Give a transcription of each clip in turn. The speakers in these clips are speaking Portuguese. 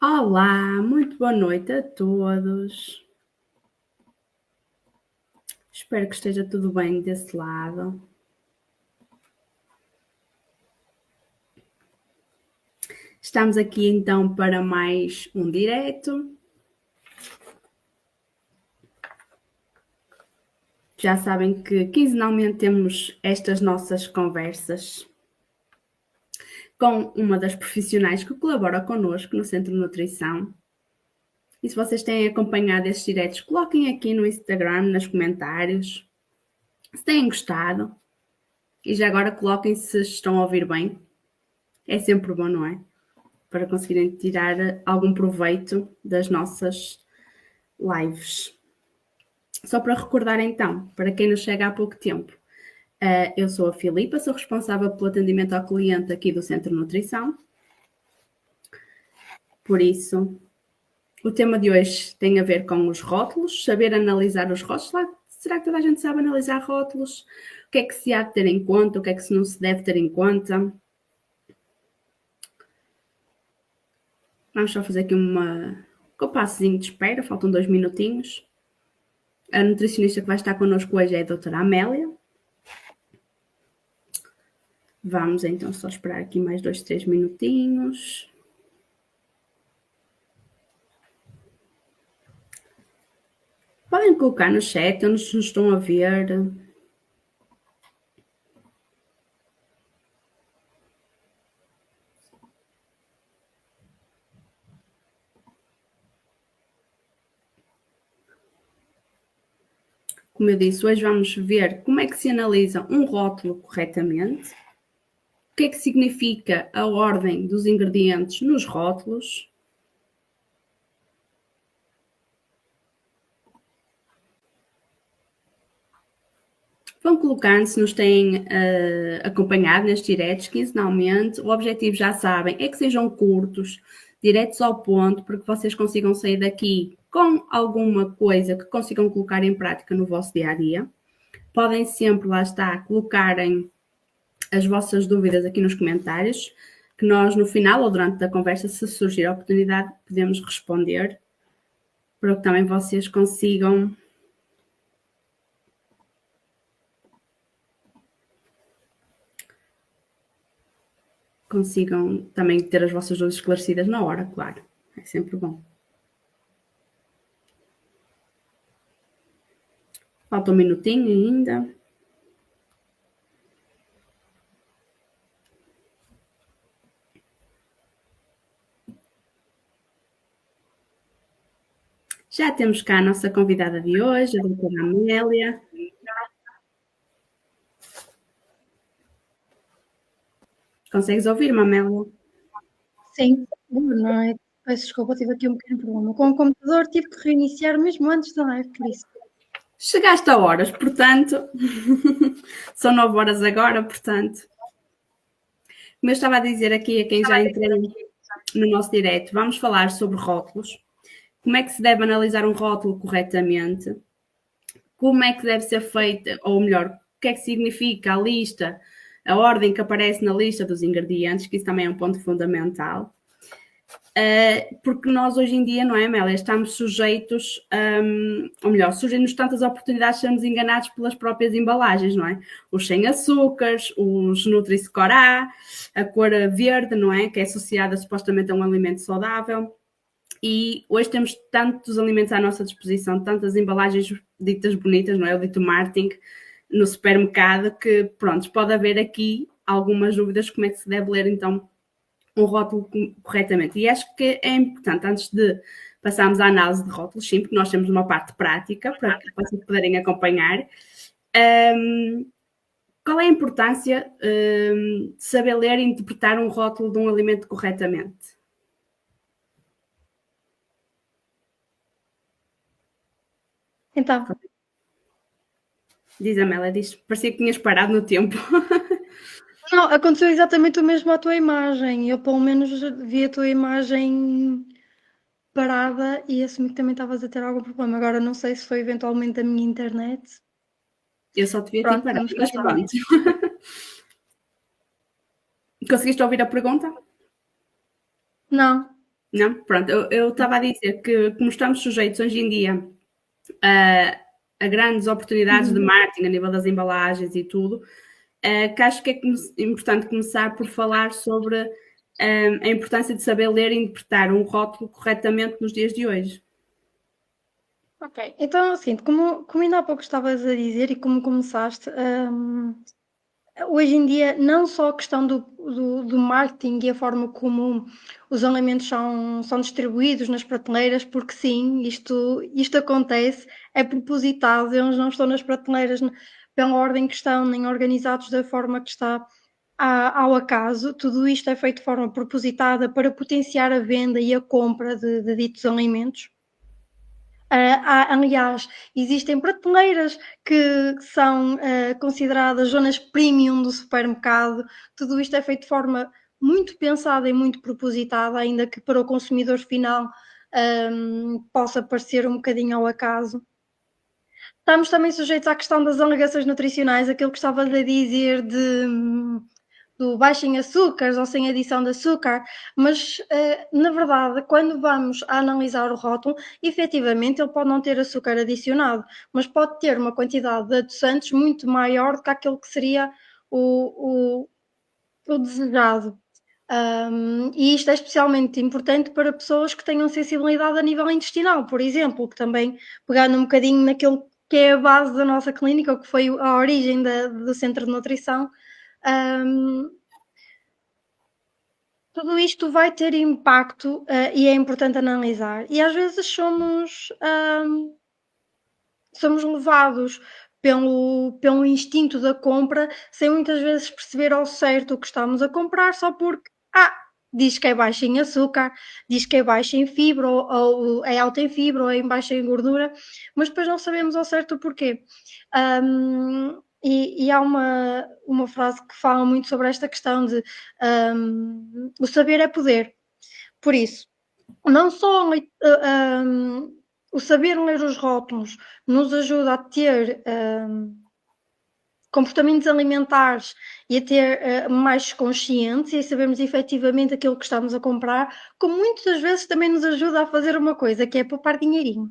Olá, muito boa noite a todos. Espero que esteja tudo bem desse lado. Estamos aqui então para mais um direto. Já sabem que quinzenalmente temos estas nossas conversas com uma das profissionais que colabora connosco no Centro de Nutrição. E se vocês têm acompanhado estes diretos, coloquem aqui no Instagram, nos comentários, se têm gostado. E já agora coloquem se estão a ouvir bem. É sempre bom, não é? Para conseguirem tirar algum proveito das nossas lives. Só para recordar então, para quem nos chega há pouco tempo, eu sou a Filipa, sou responsável pelo atendimento ao cliente aqui do Centro de Nutrição. Por isso, o tema de hoje tem a ver com os rótulos, saber analisar os rótulos. Será que toda a gente sabe analisar rótulos? O que é que se há de ter em conta? O que é que não se deve ter em conta? Vamos só fazer aqui um compassinho de espera, faltam 2 minutinhos. A nutricionista que vai estar connosco hoje é a doutora Amélia. Vamos então só esperar aqui mais 2, 3 minutinhos. Podem colocar no chat onde nos estão a ver. Como eu disse, hoje vamos ver como é que se analisa um rótulo corretamente, o que é que significa a ordem dos ingredientes nos rótulos. Vão colocando se nos têm acompanhado nestes diretos quinzenalmente. O objetivo, já sabem, é que sejam curtos, diretos ao ponto, para que vocês consigam sair daqui com alguma coisa que consigam colocar em prática no vosso dia-a-dia. Podem sempre, lá está, colocarem as vossas dúvidas aqui nos comentários, que nós no final ou durante a conversa, se surgir a oportunidade, podemos responder, para que também vocês consigam também ter as vossas dúvidas esclarecidas na hora, claro. É sempre bom. Falta um minutinho ainda. Já temos cá a nossa convidada de hoje, a doutora Amélia. Consegues ouvir-me, Amélia? Sim, boa noite. Peço desculpa, tive aqui um pequeno problema com o computador, tive que reiniciar mesmo antes da live, por isso. Chegaste a horas, portanto, são 9 horas agora, portanto. Como eu estava a dizer aqui a quem já entrou no nosso direto, vamos falar sobre rótulos, como é que se deve analisar um rótulo corretamente, como é que deve ser feita, ou melhor, o que é que significa a lista, a ordem que aparece na lista dos ingredientes, que isso também é um ponto fundamental. Porque nós hoje em dia, não é, Amélia, estamos sujeitos, ou melhor, surgem-nos tantas oportunidades de sermos enganados pelas próprias embalagens, não é? Os sem açúcares, os Nutri-Score a cor verde, não é? Que é associada supostamente a um alimento saudável. E hoje temos tantos alimentos à nossa disposição, tantas embalagens ditas bonitas, não é? O dito marketing no supermercado, que pronto, pode haver aqui algumas dúvidas como é que se deve ler então um rótulo corretamente. E acho que é importante, antes de passarmos à análise de rótulos, sim, porque nós temos uma parte prática para que vocês puderem acompanhar. Qual é a importância de saber ler e interpretar um rótulo de um alimento corretamente? Então, Diz a Amélia, diz, parecia que tinhas parado no tempo. não, aconteceu exatamente o mesmo à tua imagem. Eu, pelo menos, vi a tua imagem parada e assumi que também estavas a ter algum problema. Agora, não sei se foi eventualmente a minha internet. Eu só te vi aqui Pronto, parado, vamos mas continuar. pronto. Conseguiste ouvir a pergunta? Não. Não? Pronto, eu estava a dizer que, como estamos sujeitos hoje em dia a grandes oportunidades de marketing a nível das embalagens e tudo, que acho que é importante começar por falar sobre a importância de saber ler e interpretar um rótulo corretamente nos dias de hoje. Ok, então assim, como ainda há pouco estavas a dizer e como começaste, hoje em dia não só a questão do marketing e a forma como os alimentos são distribuídos nas prateleiras, porque sim, isto acontece, é propositado, eles não estão nas prateleiras pela ordem que estão, nem organizados da forma que está ao acaso, tudo isto é feito de forma propositada para potenciar a venda e a compra de ditos alimentos. Aliás, existem prateleiras que são consideradas zonas premium do supermercado. Tudo isto é feito de forma muito pensada e muito propositada, ainda que para o consumidor final possa parecer um bocadinho ao acaso. Estamos também sujeitos à questão das alegações nutricionais, aquilo que estavas a dizer do baixo em açúcares ou sem adição de açúcar, mas na verdade, quando vamos a analisar o rótulo, efetivamente ele pode não ter açúcar adicionado, mas pode ter uma quantidade de adoçantes muito maior do que aquele que seria o desejado. E isto é especialmente importante para pessoas que tenham sensibilidade a nível intestinal, por exemplo, que também, pegando um bocadinho naquilo que é a base da nossa clínica, o que foi a origem do centro de nutrição, um, tudo isto vai ter impacto e é importante analisar. E às vezes somos levados pelo instinto da compra, sem muitas vezes perceber ao certo o que estamos a comprar, só porque diz que é baixo em açúcar, diz que é baixo em fibra, ou é alto em fibra, ou é baixo em gordura, mas depois não sabemos ao certo o porquê. E há uma frase que fala muito sobre esta questão de o saber é poder. Por isso, não só o saber ler os rótulos nos ajuda a ter comportamentos alimentares e a ter mais consciência e sabermos efetivamente aquilo que estamos a comprar, como muitas vezes também nos ajuda a fazer uma coisa, que é poupar dinheirinho.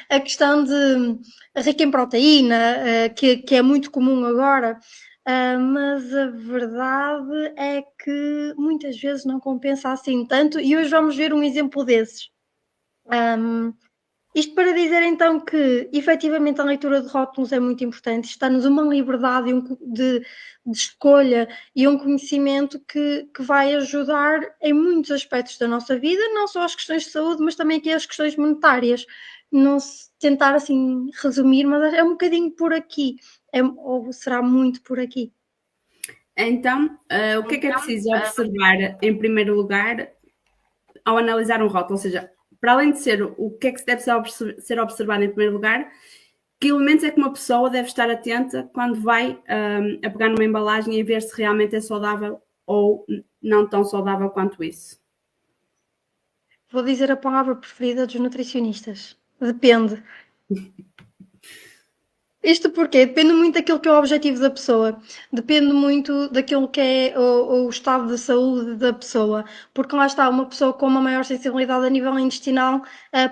A questão de rica em proteína, que é muito comum agora, mas a verdade é que muitas vezes não compensa assim tanto, e hoje vamos ver um exemplo desses. Isto para dizer então que efetivamente a leitura de rótulos é muito importante, está-nos uma liberdade de escolha e um conhecimento que vai ajudar em muitos aspectos da nossa vida, não só as questões de saúde, mas também aqui as questões monetárias. Não se tentar assim resumir, mas é um bocadinho por aqui, ou será muito por aqui. Então, o que é preciso observar em primeiro lugar ao analisar um rótulo? Ou seja, para além de ser o que é que deve ser observado em primeiro lugar, que elementos é que uma pessoa deve estar atenta quando vai a pegar numa embalagem e ver se realmente é saudável ou não tão saudável quanto isso? Vou dizer a palavra preferida dos nutricionistas. Depende. Isto porque depende muito daquilo que é o objetivo da pessoa, depende muito daquilo que é o estado de saúde da pessoa, porque lá está, uma pessoa com uma maior sensibilidade a nível intestinal,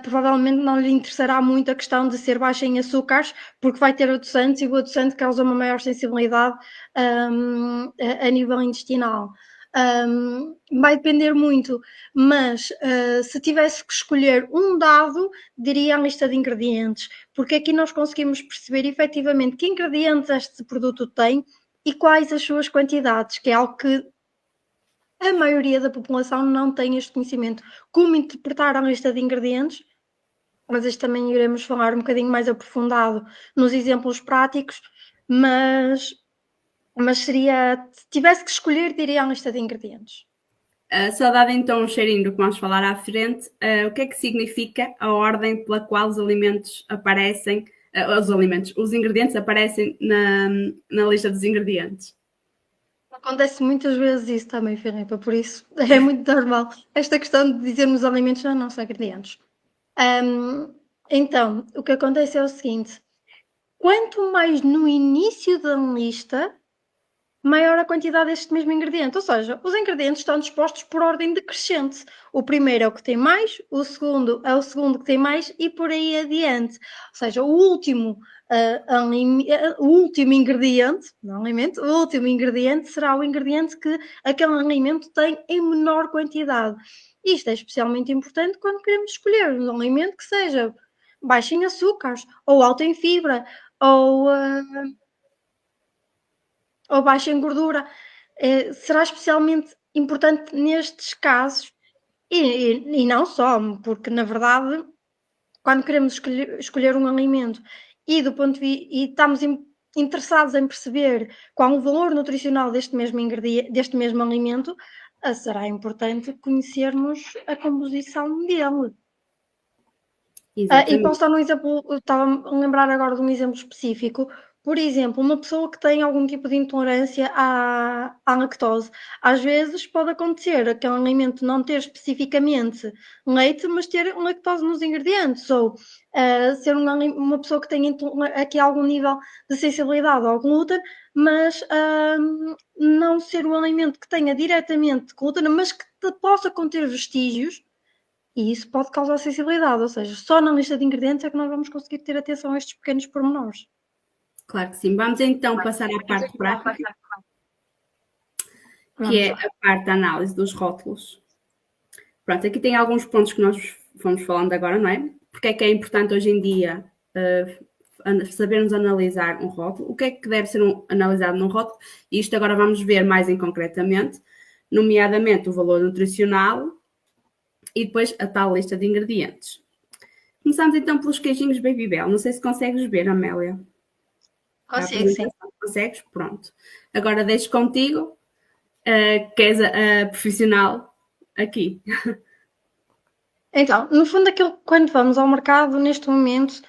provavelmente não lhe interessará muito a questão de ser baixa em açúcares, porque vai ter adoçantes e o adoçante causa uma maior sensibilidade a nível intestinal. Vai depender muito, mas se tivesse que escolher um dado, diria a lista de ingredientes, porque aqui nós conseguimos perceber efetivamente que ingredientes este produto tem e quais as suas quantidades, que é algo que a maioria da população não tem este conhecimento. Como interpretar a lista de ingredientes, mas isto também iremos falar um bocadinho mais aprofundado nos exemplos práticos, mas seria, se tivesse que escolher, diria a lista de ingredientes. Só dado então um cheirinho do que vamos falar à frente, o que é que significa a ordem pela qual os alimentos aparecem, os ingredientes aparecem na lista dos ingredientes? Acontece muitas vezes isso também, Filipa, por isso é muito normal esta questão de dizermos alimentos não são ingredientes. Então, o que acontece é o seguinte: quanto mais no início da lista, maior a quantidade deste mesmo ingrediente. Ou seja, os ingredientes estão dispostos por ordem decrescente. O primeiro é o que tem mais, o segundo é o segundo que tem mais e por aí adiante. Ou seja, o último ingrediente, não alimento, o último ingrediente será o ingrediente que aquele alimento tem em menor quantidade. Isto é especialmente importante quando queremos escolher um alimento que seja baixo em açúcares, ou alto em fibra, ou baixa em gordura. Será especialmente importante nestes casos e não só, porque na verdade, quando queremos escolher um alimento e do ponto de vista e estamos interessados em perceber qual o valor nutricional deste mesmo ingrediente, deste mesmo alimento, será importante conhecermos a composição dele. E Exatamente. posso dar um exemplo, estava a lembrar agora de um exemplo específico. Por exemplo, uma pessoa que tem algum tipo de intolerância à lactose, às vezes pode acontecer aquele alimento não ter especificamente leite, mas ter lactose nos ingredientes, ou ser uma pessoa que tem aqui algum nível de sensibilidade ao glúten, mas não ser um alimento que tenha diretamente glúten, mas que possa conter vestígios, e isso pode causar sensibilidade, ou seja, só na lista de ingredientes é que nós vamos conseguir ter atenção a estes pequenos pormenores. Claro que sim. Vamos então passar à parte prática, que Vamos é lá. a parte da análise dos rótulos. Pronto, aqui tem alguns pontos que nós fomos falando agora, não é? Porque é que é importante hoje em dia sabermos analisar um rótulo, o que é que deve ser analisado num rótulo, e isto agora vamos ver mais em concretamente, nomeadamente o valor nutricional e depois a tal lista de ingredientes. Começamos então pelos queijinhos Babybel. Não sei se consegues ver, Amélia. Consigo, sim. Consegues? Pronto. Agora deixo contigo, que és a profissional aqui. Então, no fundo, quando vamos ao mercado neste momento,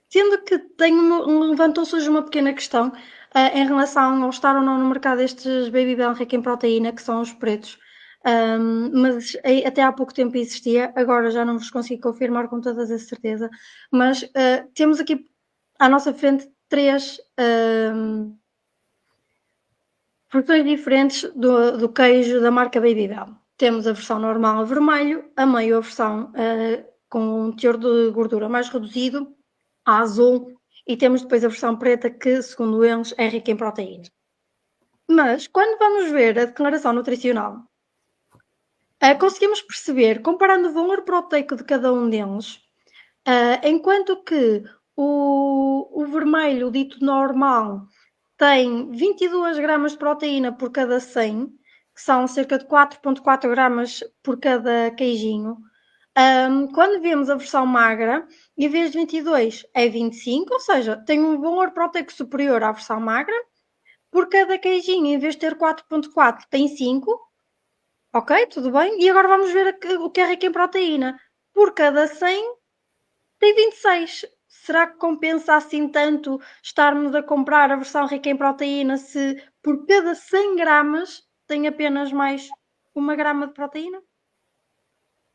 sendo que levantou-se hoje uma pequena questão em relação ao estar ou não no mercado estes Babybel rico em proteína, que são os pretos. Mas até há pouco tempo existia, agora já não vos consigo confirmar com toda a certeza, mas temos aqui à nossa frente três versões diferentes do queijo da marca Babybel. Temos a versão normal a vermelho, a meio a versão com um teor de gordura mais reduzido, a azul, e temos depois a versão preta que, segundo eles, é rica em proteína. Mas, quando vamos ver a declaração nutricional, conseguimos perceber, comparando o valor proteico de cada um deles, enquanto que o vermelho, dito normal, tem 22 gramas de proteína por cada 100, que são cerca de 4,4 gramas por cada queijinho. Quando vemos a versão magra, em vez de 22 é 25, ou seja, tem um valor proteico superior à versão magra. Por cada queijinho, em vez de ter 4,4, tem 5. Ok, tudo bem. E agora vamos ver o que é rico em proteína. Por cada 100, tem 26. Será que compensa assim tanto estarmos a comprar a versão rica em proteína se por cada 100 gramas tem apenas mais 1 grama de proteína?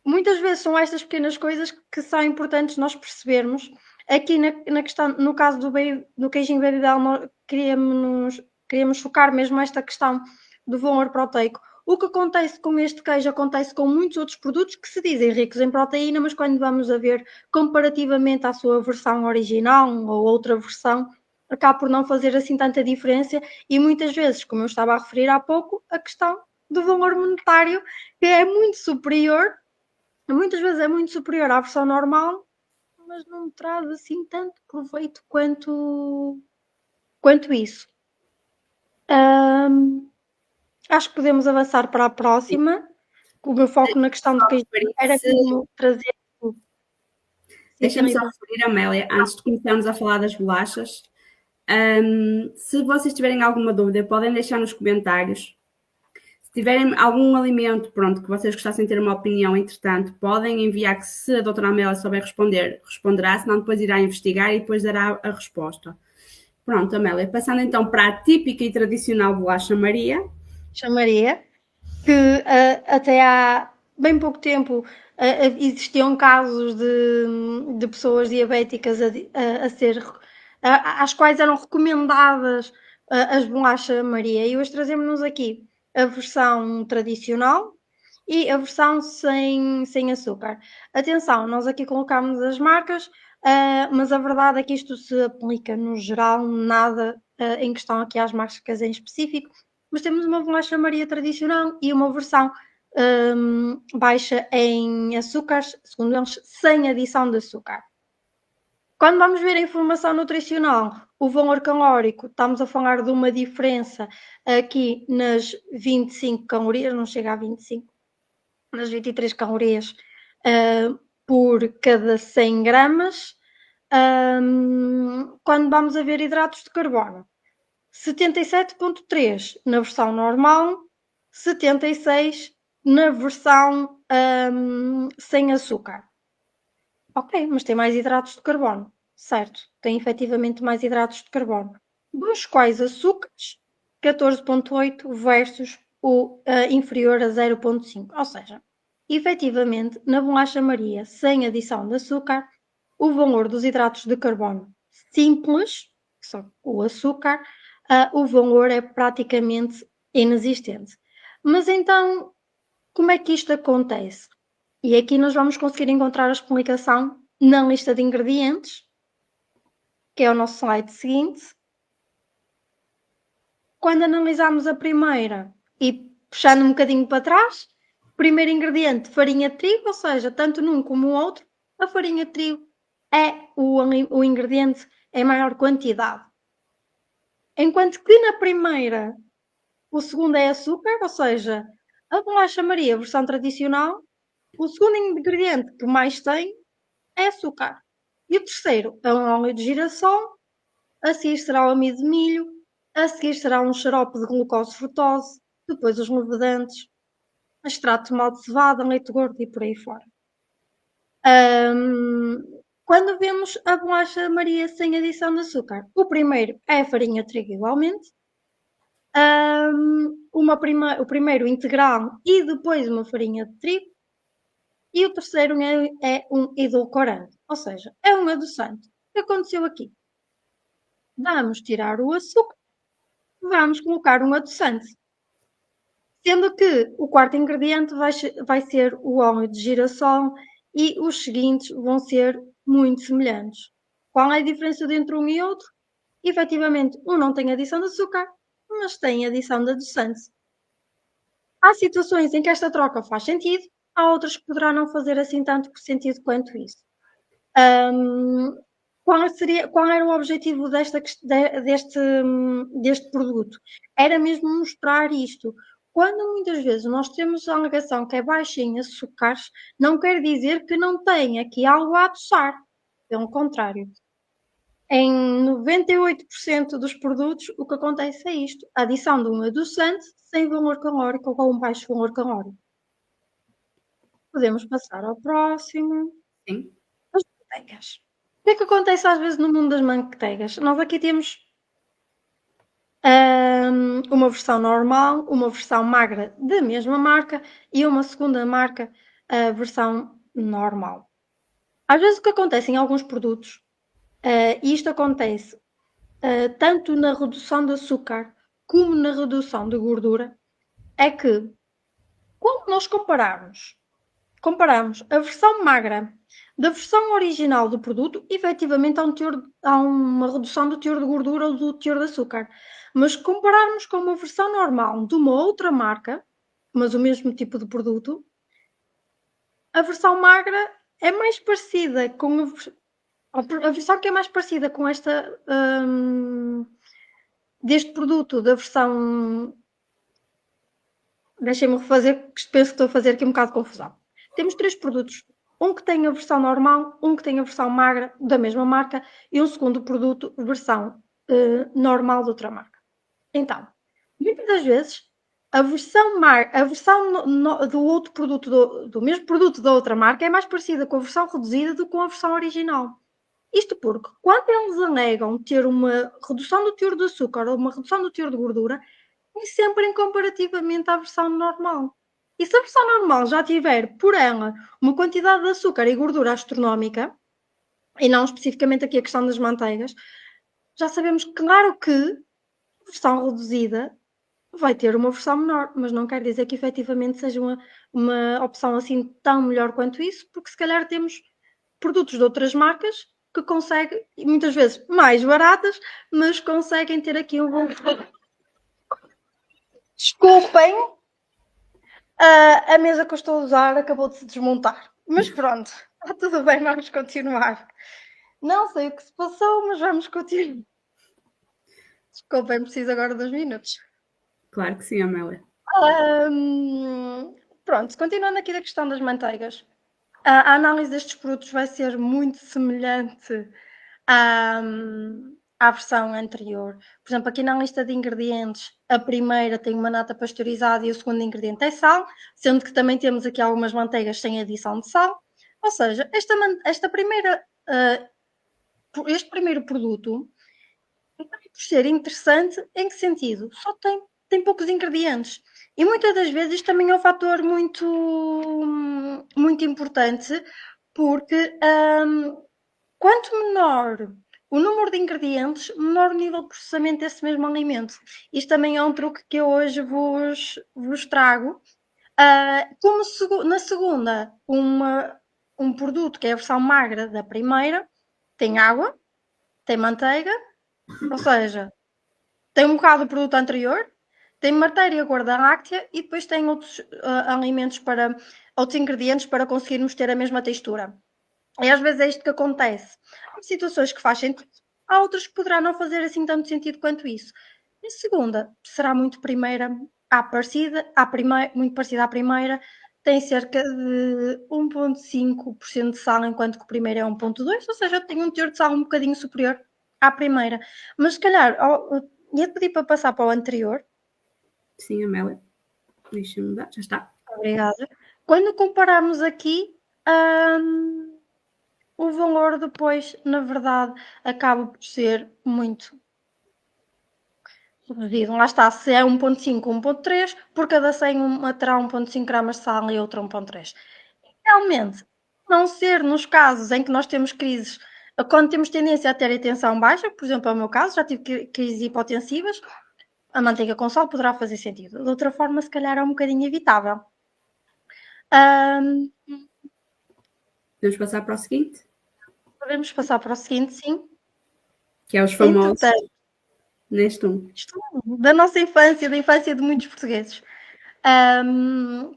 Muitas vezes são estas pequenas coisas que são importantes nós percebermos. Aqui na questão, no caso do queijinho Babybel, queríamos focar mesmo esta questão do valor proteico. O que acontece com este queijo acontece com muitos outros produtos que se dizem ricos em proteína, mas quando vamos a ver comparativamente à sua versão original ou outra versão, acaba por não fazer assim tanta diferença e muitas vezes, como eu estava a referir há pouco, a questão do valor monetário, que é muito superior, muitas vezes é muito superior à versão normal, mas não traz assim tanto proveito quanto isso. Acho que podemos avançar para a próxima. O meu foco na questão do queijo era mesmo trazer. Deixa-me só referir, Amélia, antes de começarmos a falar das bolachas, se vocês tiverem alguma dúvida, podem deixar nos comentários. Se tiverem algum alimento, pronto, que vocês gostassem de ter uma opinião, entretanto, podem enviar, que se a doutora Amélia souber responder, responderá, senão depois irá investigar e depois dará a resposta. Pronto, Amélia, passando então para a típica e tradicional bolacha Maria. Chamaria, que até há bem pouco tempo existiam casos de pessoas diabéticas às quais eram recomendadas as bolachas Maria, e hoje trazemos-nos aqui a versão tradicional e a versão sem açúcar. Atenção, nós aqui colocámos as marcas, mas a verdade é que isto se aplica no geral, nada em questão aqui às marcas em específico, mas temos uma bolacha Maria tradicional e uma versão baixa em açúcares, segundo eles, sem adição de açúcar. Quando vamos ver a informação nutricional, o valor calórico, estamos a falar de uma diferença aqui nas 25 calorias, não chega a 25, nas 23 calorias por cada 100 gramas. Quando vamos a ver hidratos de carbono, 77,3 na versão normal, 76 na versão sem açúcar. Ok, mas tem mais hidratos de carbono, certo? Tem efetivamente mais hidratos de carbono. Dos quais açúcares, 14,8 versus o inferior a 0,5. Ou seja, efetivamente, na bolacha Maria, sem adição de açúcar, o valor dos hidratos de carbono simples, que são o açúcar, o valor é praticamente inexistente. Mas então, como é que isto acontece? E aqui nós vamos conseguir encontrar a explicação na lista de ingredientes, que é o nosso slide seguinte. Quando analisamos a primeira e puxando um bocadinho para trás, primeiro ingrediente, farinha de trigo, ou seja, tanto num como no outro, a farinha de trigo é o ingrediente em maior quantidade. Enquanto que na primeira, o segundo é açúcar, ou seja, a bolacha Maria, versão tradicional, o segundo ingrediente que mais tem é açúcar. E o terceiro é um óleo de girassol, a seguir será o amido de milho, a seguir será um xarope de glucose-frutose, depois os levedantes, extrato de mal de cevada, leite gordo e por aí fora. Quando vemos a bolacha Maria sem adição de açúcar, o primeiro é a farinha de trigo igualmente, o primeiro integral e depois uma farinha de trigo, e o terceiro é um edulcorante, ou seja, é um adoçante. O que aconteceu aqui? Vamos tirar o açúcar, vamos colocar um adoçante. Sendo que o quarto ingrediente vai ser o óleo de girassol e os seguintes vão ser muito semelhantes. Qual é a diferença entre um e outro? Efetivamente, um não tem adição de açúcar, mas tem adição de adoçante. Há situações em que esta troca faz sentido, há outras que poderá não fazer assim tanto sentido quanto isso. Qual era o objetivo deste produto? Era mesmo mostrar isto. Quando muitas vezes nós temos a alegação que é baixa em açúcares, não quer dizer que não tenha aqui algo a adoçar. Pelo contrário. Em 98% dos produtos, o que acontece é isto: a adição de um adoçante sem valor calórico ou um baixo valor calórico. Podemos passar ao próximo. Sim. As manteigas. O que é que acontece às vezes no mundo das manteigas? Nós aqui temos uma versão normal, uma versão magra da mesma marca e uma segunda marca, a versão normal. Às vezes o que acontece em alguns produtos, e isto acontece tanto na redução de açúcar como na redução de gordura, é que quando nós comparamos a versão magra da versão original do produto, efetivamente há uma redução do teor de gordura ou do teor de açúcar. Mas compararmos com uma versão normal de uma outra marca, mas o mesmo tipo de produto, a versão magra é mais parecida com a versão que é mais parecida com esta deste produto da versão. Deixem-me refazer, que penso que estou a fazer aqui um bocado de confusão. Temos 3 produtos. Um que tem a versão normal, um que tem a versão magra da mesma marca e um segundo produto, versão normal de outra marca. Então, muitas das vezes, a versão do outro produto, do mesmo produto da outra marca, é mais parecida com a versão reduzida do que com a versão original. Isto porque, quando eles alegam ter uma redução do teor de açúcar ou uma redução do teor de gordura, é sempre em comparativamente à versão normal. E se a versão normal já tiver, por ela, uma quantidade de açúcar e gordura astronómica, e não especificamente aqui a questão das manteigas, já sabemos, claro que versão reduzida vai ter uma versão menor, mas não quer dizer que efetivamente seja uma opção assim tão melhor quanto isso, porque se calhar temos produtos de outras marcas que conseguem, muitas vezes mais baratas, mas conseguem ter aqui um bom. Desculpem, a mesa que eu estou a usar acabou de se desmontar. Mas pronto, está tudo bem, vamos continuar. Não sei o que se passou, mas vamos continuar. Desculpem, preciso agora de 2 minutos. Claro que sim, Amélia. Pronto, continuando aqui da questão das manteigas. A análise destes produtos vai ser muito semelhante à versão anterior. Por exemplo, aqui na lista de ingredientes, a primeira tem uma nata pasteurizada e o segundo ingrediente é sal, sendo que também temos aqui algumas manteigas sem adição de sal. Ou seja, este primeiro produto acaba por ser interessante em que sentido? Só tem poucos ingredientes. E muitas das vezes isto também é um fator muito importante, porque quanto menor o número de ingredientes, menor o nível de processamento desse mesmo alimento. Isto também é um truque que eu hoje vos trago. Como na segunda, um produto que é a versão magra da primeira, tem água, tem manteiga, ou seja, tem um bocado do produto anterior, tem matéria gorda láctea e depois tem outros alimentos outros ingredientes para conseguirmos ter a mesma textura. E às vezes é isto que acontece. Há situações que faz sentido, há outras que poderá não fazer assim tanto sentido quanto isso. A segunda será muito muito parecida à primeira, tem cerca de 1,5% de sal, enquanto que o primeiro é 1,2%, ou seja, tem um teor de sal um bocadinho superior à primeira. Mas se calhar, ia pedir para passar para o anterior. Sim, Amélia. Deixa-me dar, já está. Obrigada. Quando compararmos aqui, o valor depois, na verdade, acaba por ser muito reduzido. Lá está, se é 1,5 ou 1,3, por cada 100 uma terá 1,5 gramas de sal e outra 1,3. Realmente, não ser nos casos em que nós temos crises, quando temos tendência a ter a tensão baixa, por exemplo, é o meu caso, já tive crises hipotensivas, a manteiga com sal poderá fazer sentido. De outra forma, se calhar é um bocadinho evitável. Podemos passar para o seguinte? Podemos passar para o seguinte, sim. Que é os famosos Entretanto, Nestum. da nossa infância, da infância de muitos portugueses.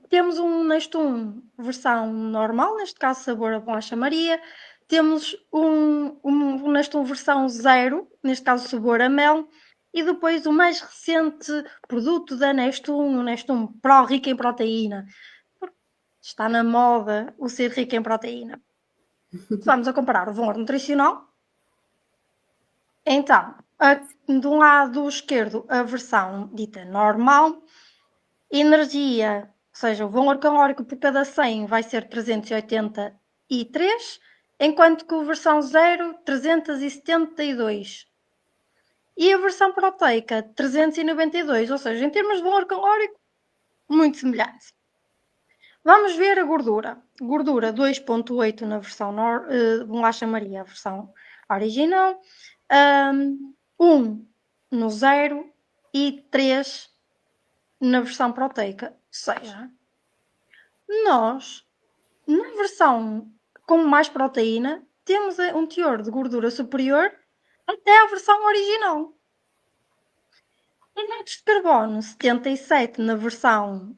Temos um Nestum versão normal, neste caso sabor a bolacha Maria. Temos um Nestum versão zero, neste caso sabor a mel. E depois o mais recente produto da Nestum, o Nestum Pro rico em proteína. Está na moda o ser rico em proteína. Vamos a comparar o valor nutricional. Então, do lado esquerdo, a versão dita normal. Energia, ou seja, o valor calórico por cada 100 vai ser 383, enquanto que a versão 0, 372. E a versão proteica, 392, ou seja, em termos de valor calórico, muito semelhante. Vamos ver a gordura. Gordura 2,8 na versão bolacha Maria, a versão original. 1 no 0 e 3 na versão proteica. Ou seja, nós, na versão com mais proteína, temos um teor de gordura superior até à versão original. Hidratos de carbono, 77 na versão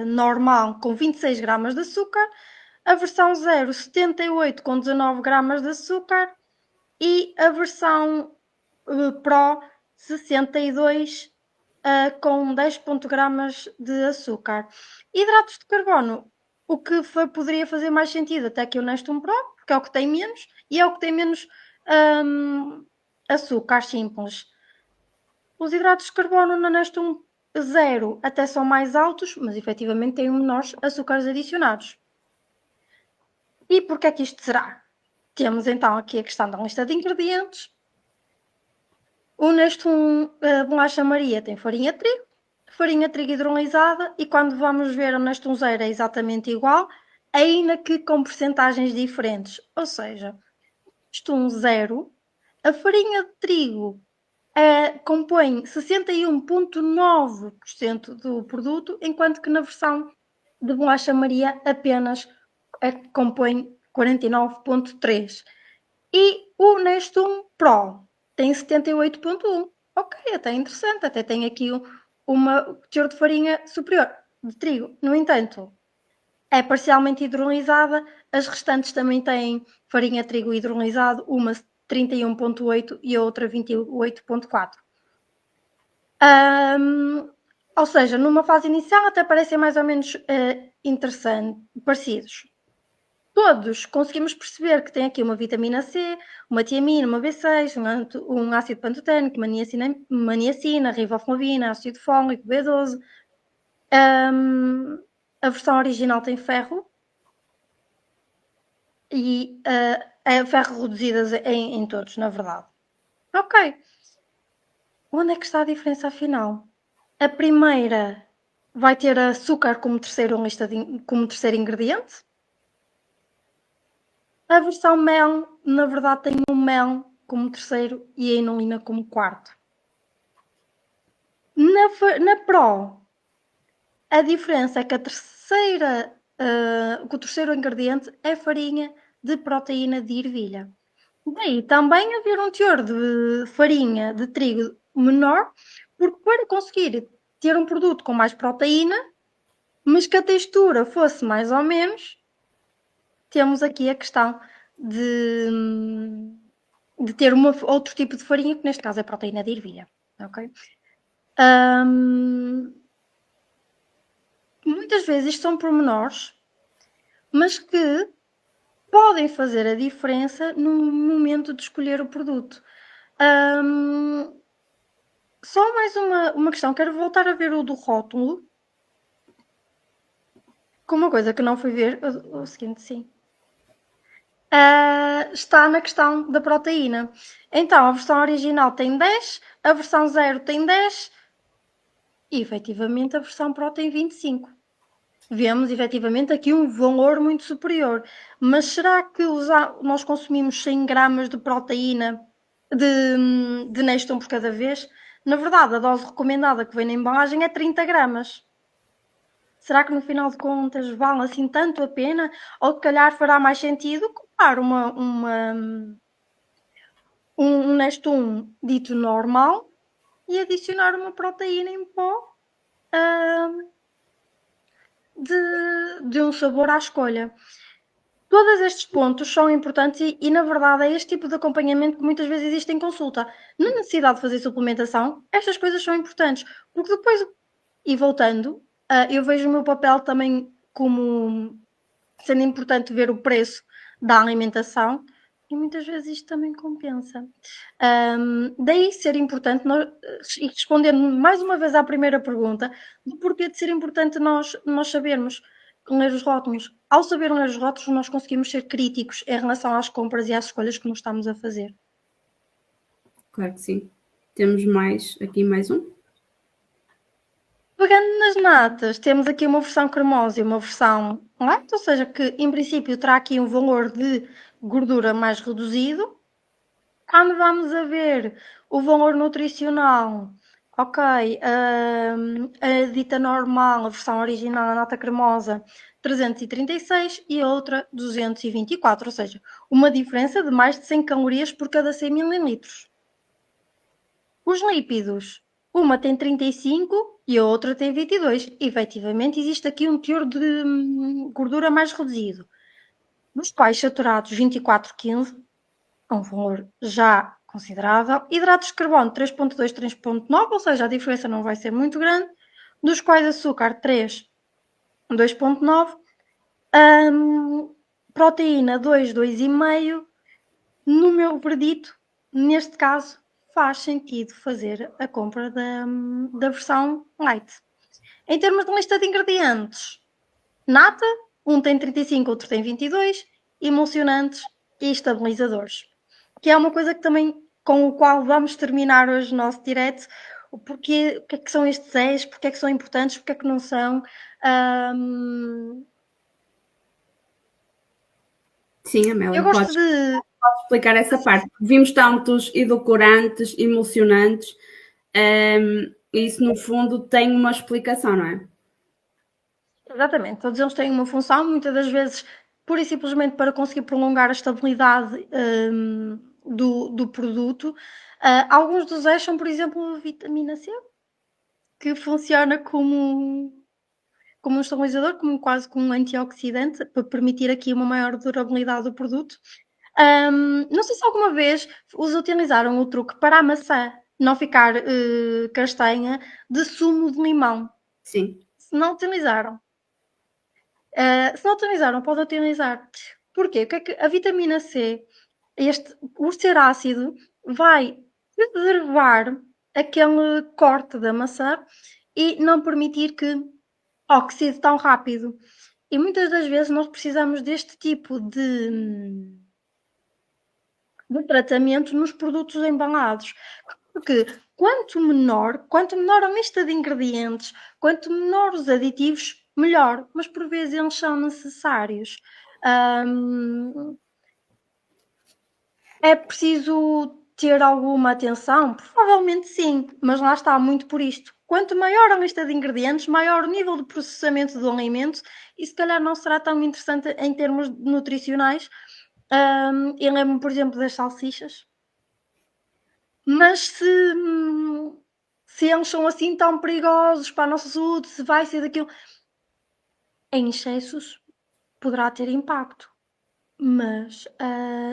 normal, com 26 gramas de açúcar. A versão 0, 78 com 19 gramas de açúcar. E a versão Pro, 62 com 10 gramas de açúcar. Hidratos de carbono, o que poderia fazer mais sentido até que o Nestum Pro, porque é o que tem menos e é o que tem menos açúcar simples. Os hidratos de carbono na Nestum zero até são mais altos, mas efetivamente têm menores açúcares adicionados. E porquê é que isto será? Temos então aqui a questão da lista de ingredientes. O Nestum bolacha Maria tem farinha de trigo hidrolisada e quando vamos ver o Nestum zero é exatamente igual, ainda que com percentagens diferentes. Ou seja, Nestum zero, a farinha de trigo compõe 61,9% do produto, enquanto que na versão de bolacha Maria apenas compõe 49,3%. E o Nestum Pro tem 78,1%. Ok, até interessante, até tem aqui uma teor de farinha superior de trigo. No entanto, é parcialmente hidrolisada, as restantes também têm farinha de trigo hidrolisado, uma 31,8 e a outra 28,4. Ou seja, numa fase inicial até parecem mais ou menos interessante, parecidos. Todos conseguimos perceber que tem aqui uma vitamina C, uma tiamina, uma B6, um ácido pantoténico, maniacina, riboflavina, ácido fólico, B12. A versão original tem ferro e é ferro reduzidas em todos, na verdade. Ok. Onde é que está a diferença afinal? A primeira vai ter açúcar como terceiro ingrediente. A versão mel, na verdade, tem o mel como terceiro e a inulina como quarto. Na Pro, a diferença é que o terceiro ingrediente é farinha de proteína de ervilha. Daí também haver um teor de farinha de trigo menor, porque para conseguir ter um produto com mais proteína, mas que a textura fosse mais ou menos, temos aqui a questão de ter outro tipo de farinha, que neste caso é proteína de ervilha. Ok? Muitas vezes isto são pormenores, mas que podem fazer a diferença no momento de escolher o produto. Só mais uma questão, quero voltar a ver o do rótulo, com uma coisa que não fui ver, o seguinte, sim. Está na questão da proteína. Então, a versão original tem 10, a versão 0 tem 10 e, efetivamente, a versão Pro tem 25. Vemos, efetivamente, aqui um valor muito superior. Mas será que nós consumimos 100 gramas de proteína de Nestum por cada vez? Na verdade, a dose recomendada que vem na embalagem é 30 gramas. Será que no final de contas vale assim tanto a pena? Ou se calhar fará mais sentido comprar um Nestum dito normal e adicionar uma proteína em pó de um sabor à escolha. Todos estes pontos são importantes e, na verdade, é este tipo de acompanhamento que muitas vezes existe em consulta. Na necessidade de fazer suplementação, estas coisas são importantes, porque depois, e voltando, eu vejo o meu papel também como sendo importante ver o preço da alimentação e muitas vezes isto também compensa. Daí ser importante, e respondendo mais uma vez à primeira pergunta, do porquê de ser importante nós sabermos ler os rótulos. Ao saber ler os rótulos, nós conseguimos ser críticos em relação às compras e às escolhas que nós estamos a fazer. Claro que sim. Temos aqui mais um. Pegando nas natas, temos aqui uma versão cremosa e uma versão light, ou seja, que em princípio terá aqui um valor de gordura mais reduzido. Quando vamos a ver o valor nutricional, ok, a dita normal, a versão original, a nata cremosa, 336 e a outra 224, ou seja, uma diferença de mais de 100 calorias por cada 100 mililitros. Os lípidos, uma tem 35 e a outra tem 22. Efetivamente, existe aqui um teor de gordura mais reduzido. Nos quais saturados 24,15, um valor já considerável. Hidratos de carbono 3,2, 3,9, ou seja, a diferença não vai ser muito grande. Dos quais açúcar 3, 2,9. Proteína 2, 2,5. No meu verdito, neste caso, faz sentido fazer a compra da versão light. Em termos de lista de ingredientes, nata, um tem 35, outro tem 22, emulsionantes e estabilizadores. Que é uma coisa que também com o qual vamos terminar hoje o nosso direto. Porque, o que é que são estes E's? Porque é que são importantes? Porque é que não são? Sim, Amélia, Eu gosto podes. posso explicar essa parte. Vimos tantos edulcorantes, emulsionantes, isso no fundo tem uma explicação, não é? Exatamente, todos eles têm uma função, muitas das vezes pura e simplesmente para conseguir prolongar a estabilidade do produto. Alguns dos ES são, por exemplo, a vitamina C, que funciona como um estabilizador, como quase como um antioxidante, para permitir aqui uma maior durabilidade do produto. Não sei se alguma vez os utilizaram o truque para a maçã não ficar castanha de sumo de limão. Sim. Se não utilizaram, podem utilizar. Porquê? O que é que a vitamina C, o ser ácido, vai preservar aquele corte da maçã e não permitir que oxide tão rápido. E muitas das vezes nós precisamos deste tipo de tratamento nos produtos embalados. Porque quanto menor a lista de ingredientes, quanto menor os aditivos, melhor. Mas por vezes eles são necessários. É preciso ter alguma atenção? Provavelmente sim, mas lá está muito por isto. Quanto maior a lista de ingredientes, maior o nível de processamento do alimento e se calhar não será tão interessante em termos nutricionais. Eu lembro-me, por exemplo, das salsichas. Mas se eles são assim tão perigosos para a nossa saúde, se vai ser daquilo, em excessos poderá ter impacto. Mas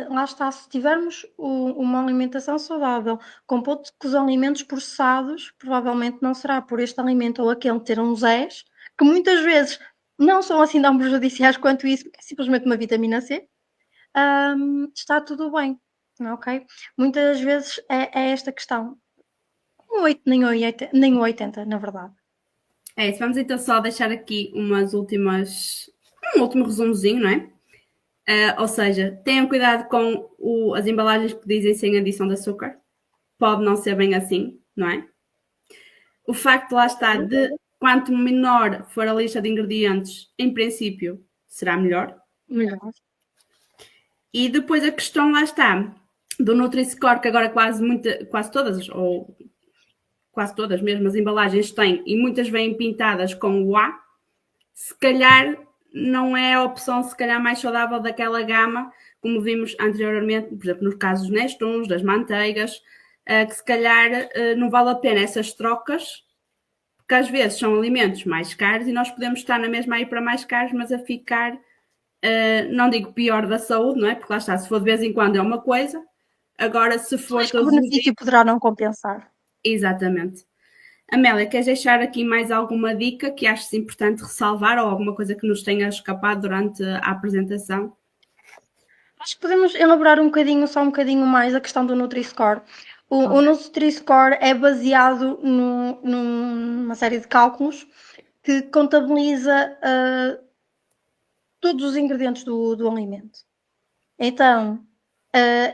lá está, se tivermos uma alimentação saudável com poucos alimentos processados, provavelmente não será por este alimento ou aquele ter uns Zs, que muitas vezes não são assim tão prejudiciais quanto isso, porque é simplesmente uma vitamina C, está tudo bem, ok? Muitas vezes é esta questão. Nem o 80, na verdade. É isso, vamos então só deixar aqui um último resumozinho, não é? Ou seja, tenham cuidado com as embalagens que dizem sem adição de açúcar. Pode não ser bem assim, não é? O facto, lá está, de quanto menor for a lista de ingredientes, em princípio, será melhor. Melhor. E depois a questão, lá está, do Nutri-Score, que agora quase todas mesmo as embalagens têm, e muitas vêm pintadas com o A, se calhar não é a opção se calhar mais saudável daquela gama, como vimos anteriormente, por exemplo, nos casos dos Nestuns, das manteigas, que se calhar não vale a pena essas trocas, porque às vezes são alimentos mais caros e nós podemos estar na mesma aí para mais caros, mas a ficar, não digo pior da saúde, não é? Porque lá está, se for de vez em quando é uma coisa, agora se for Acho que o todos os dias... benefício poderá não compensar. Exatamente. Amélia, queres deixar aqui mais alguma dica que achas importante ressalvar ou alguma coisa que nos tenha escapado durante a apresentação? Acho que podemos elaborar só um bocadinho mais a questão do Nutri-Score. O Nutri-Score é baseado numa série de cálculos que contabiliza todos os ingredientes do alimento. Então,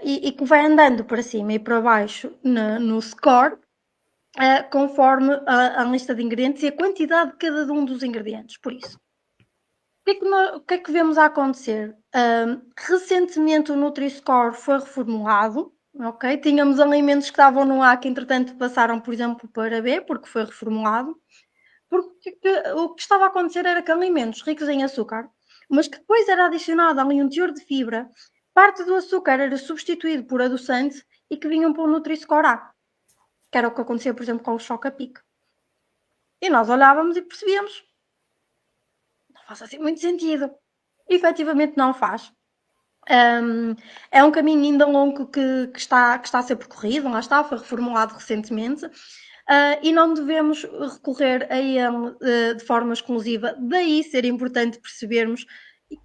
e que vai andando para cima e para baixo no score, conforme a lista de ingredientes e a quantidade de cada um dos ingredientes. Por isso, o que é que vemos a acontecer? Recentemente o Nutri-Score foi reformulado, ok? Tínhamos alimentos que estavam no A que entretanto passaram, por exemplo, para B, porque foi reformulado. Porque o que estava a acontecer era que alimentos ricos em açúcar, mas que depois era adicionado ali um teor de fibra, parte do açúcar era substituído por adoçante e que vinham para o Nutri-Score A, que era o que acontecia, por exemplo, com o Choca-Pic. E nós olhávamos e percebíamos, não faz assim muito sentido. E, efetivamente não faz. É um caminho ainda longo que está a ser percorrido, lá está, foi reformulado recentemente, e não devemos recorrer a ele de forma exclusiva. Daí ser importante percebermos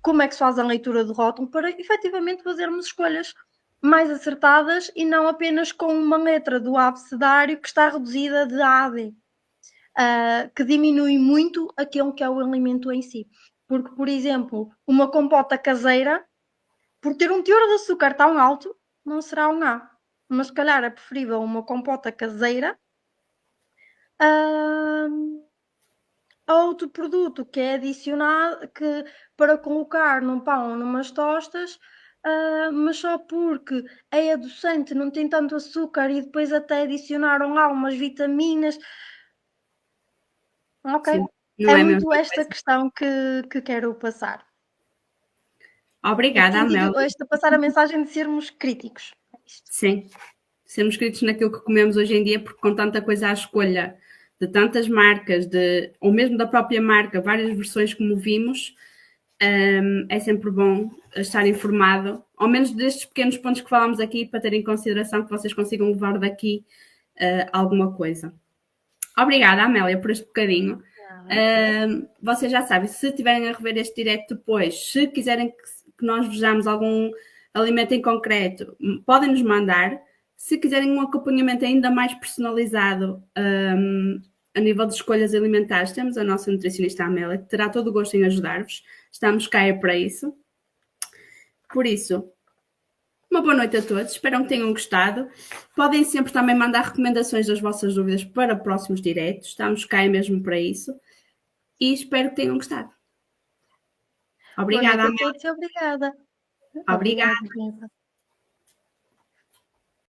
como é que se faz a leitura do rótulo para efetivamente fazermos escolhas mais acertadas e não apenas com uma letra do abecedário que está reduzida de A a D, que diminui muito aquilo que é o alimento em si. Porque, por exemplo, uma compota caseira, por ter um teor de açúcar tão alto, não será um A. Mas se calhar é preferível uma compota caseira a outro produto que é adicionado, que para colocar num pão ou numas tostas, mas só porque é adoçante, não tem tanto açúcar e depois até adicionaram algumas vitaminas. Ok, Sim, não é é a muito mesma esta coisa. questão que quero passar. No Obrigada, sentido, Amélia. passar a mensagem de sermos críticos. É isto. Sim, sermos críticos naquilo que comemos hoje em dia, porque com tanta coisa à escolha, de tantas marcas, ou mesmo da própria marca, várias versões como vimos, é sempre bom estar informado, ao menos destes pequenos pontos que falámos aqui, para ter em consideração que vocês consigam levar daqui alguma coisa. Obrigada, Amélia, por este bocadinho. Vocês já sabem, se tiverem a rever este direto depois, se quiserem que nós vejamos algum alimento em concreto, podem nos mandar. Se quiserem um acompanhamento ainda mais personalizado a nível de escolhas alimentares, temos a nossa nutricionista Amélia, que terá todo o gosto em ajudar-vos. Estamos cá para isso. Por isso, uma boa noite a todos, espero que tenham gostado. Podem sempre também mandar recomendações das vossas dúvidas para próximos diretos, estamos cá mesmo para isso. E espero que tenham gostado. Boa noite Obrigada, a todos e obrigada. Amélia. Obrigada. Obrigada.